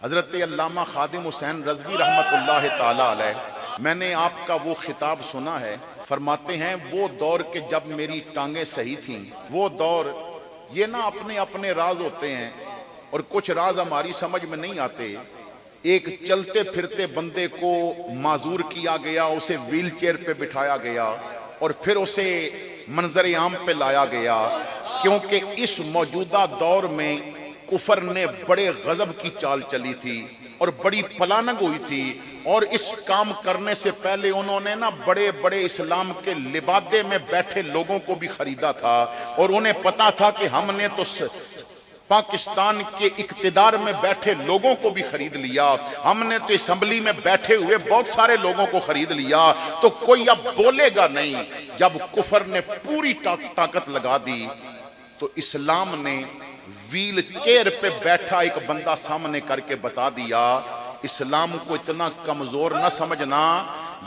حضرت علامہ خادم حسین رضوی رحمت اللہ تعالی علیہ، میں نے آپ کا وہ خطاب سنا ہے، فرماتے ہیں وہ دور کے جب میری ٹانگیں صحیح تھیں، وہ دور یہ نہ اپنے اپنے راز ہوتے ہیں اور کچھ راز ہماری سمجھ میں نہیں آتے۔ ایک چلتے پھرتے بندے کو معذور کیا گیا، اسے ویل چیئر پہ بٹھایا گیا اور پھر اسے منظر عام پہ لایا گیا، کیونکہ اس موجودہ دور میں کفر نے بڑے غضب کی چال چلی تھی اور بڑی پلانگ ہوئی تھی، اور اس کام کرنے سے پہلے انہوں نے نا بڑے بڑے اسلام کے لبادے میں بیٹھے لوگوں کو بھی خریدا تھا، اور انہیں پتا تھا کہ ہم نے تو پاکستان کے اقتدار میں بیٹھے لوگوں کو بھی خرید لیا، ہم نے تو اسمبلی میں بیٹھے ہوئے بہت سارے لوگوں کو خرید لیا، تو کوئی اب بولے گا نہیں۔ جب کفر نے پوری طاقت لگا دی تو اسلام نے ویل چیئر پہ بیٹھا ایک بندہ سامنے کر کے بتا دیا، اسلام کو اتنا کمزور نہ سمجھنا،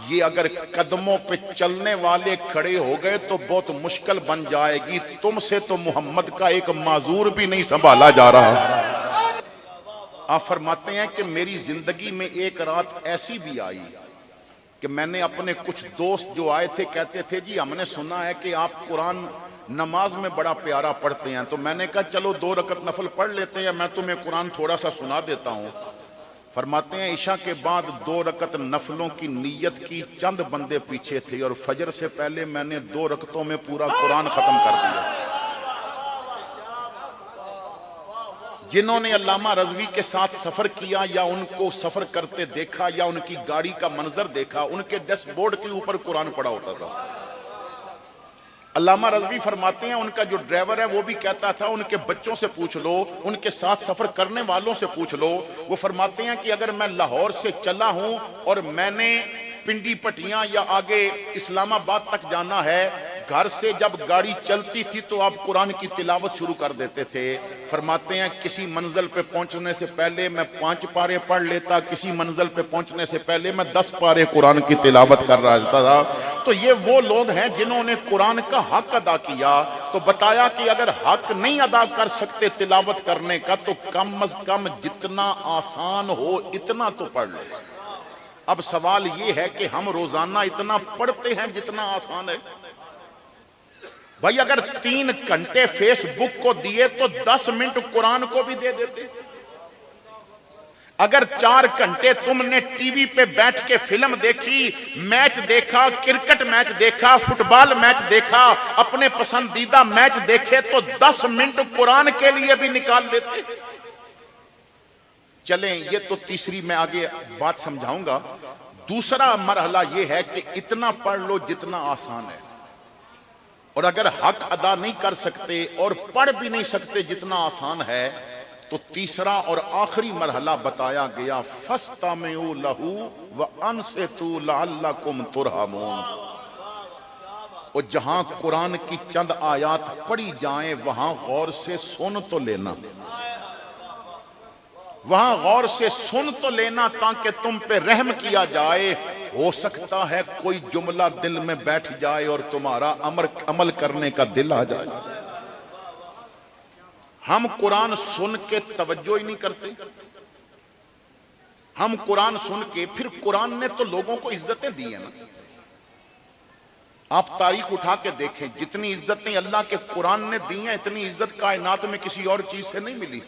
یہ اگر قدموں پہ چلنے والے کھڑے ہو گئے تو بہت مشکل بن جائے گی، تم سے تو محمد کا ایک معذور بھی نہیں سنبھالا جا رہا۔ آپ فرماتے ہیں کہ میری زندگی میں ایک رات ایسی بھی آئی کہ میں نے اپنے کچھ دوست جو آئے تھے کہتے تھے جی ہم نے سنا ہے کہ آپ قرآن نماز میں بڑا پیارا پڑھتے ہیں، تو میں نے کہا چلو 2 رکعت نفل پڑھ لیتے ہیں، میں تمہیں قرآن تھوڑا سا سنا دیتا ہوں۔ فرماتے ہیں عشاء کے بعد 2 رکعت نفلوں کی نیت کی، چند بندے پیچھے تھے اور فجر سے پہلے میں نے 2 رکعتوں میں پورا قرآن ختم کر دیا۔ جنہوں نے علامہ رضوی کے ساتھ سفر کیا یا ان کو سفر کرتے دیکھا یا ان کی گاڑی کا منظر دیکھا، ان کے ڈیش بورڈ کے اوپر قرآن پڑا ہوتا تھا۔ علامہ رضوی فرماتے ہیں ان کا جو ڈرائیور ہے وہ بھی کہتا تھا ان کے بچوں سے پوچھ لو، ان کے ساتھ سفر کرنے والوں سے پوچھ لو، وہ فرماتے ہیں کہ اگر میں لاہور سے چلا ہوں اور میں نے پنڈی پٹیاں یا آگے اسلام آباد تک جانا ہے، گھر سے جب گاڑی چلتی تھی تو آپ قرآن کی تلاوت شروع کر دیتے تھے۔ فرماتے ہیں کسی منزل پہ پہنچنے سے پہلے میں 5 پارے پڑھ لیتا، کسی منزل پہ پہنچنے سے پہلے میں 10 پارے قرآن کی تلاوت کر رہا تھا۔ تو یہ وہ لوگ ہیں جنہوں نے قرآن کا حق ادا کیا، تو بتایا کہ اگر حق نہیں ادا کر سکتے تلاوت کرنے کا تو کم از کم جتنا آسان ہو اتنا تو پڑھ لو۔ اب سوال یہ ہے کہ ہم روزانہ اتنا پڑھتے ہیں جتنا آسان ہے؟ بھائی اگر 3 گھنٹے فیس بک کو دیے تو 10 منٹ قرآن کو بھی دے دیتے۔ اگر 4 گھنٹے تم نے ٹی وی پہ بیٹھ کے فلم دیکھی، میچ دیکھا، کرکٹ میچ دیکھا، فٹ بال میچ دیکھا، اپنے پسندیدہ میچ دیکھے تو 10 منٹ قرآن کے لیے بھی نکال لیتے۔ چلیں یہ تو تیسری میں آگے بات سمجھاؤں گا۔ دوسرا مرحلہ یہ ہے کہ اتنا پڑھ لو جتنا آسان ہے، اور اگر حق ادا نہیں کر سکتے اور پڑھ بھی نہیں سکتے جتنا آسان ہے تو تیسرا اور آخری مرحلہ بتایا گیا، فَاسْتَمِعُوا لَهُ وَأَنصِتُوا لَعَلَّكُمْ تُرْحَمُونَ۔ اور جہاں قرآن کی چند آیات پڑھی جائیں وہاں غور سے سن تو لینا، وہاں غور سے سن تو لینا تاکہ تم پہ رحم کیا جائے۔ ہو سکتا ہے کوئی جملہ دل میں بیٹھ جائے اور تمہارا عمل کرنے کا دل آ جائے۔ ہم قرآن سن کے توجہ ہی نہیں کرتے، ہم قرآن سن کے پھر قرآن نے تو لوگوں کو عزتیں دی ہیں نا۔ آپ تاریخ اٹھا کے دیکھیں، جتنی عزتیں اللہ کے قرآن نے دی ہیں اتنی عزت کائنات میں کسی اور چیز سے نہیں ملی۔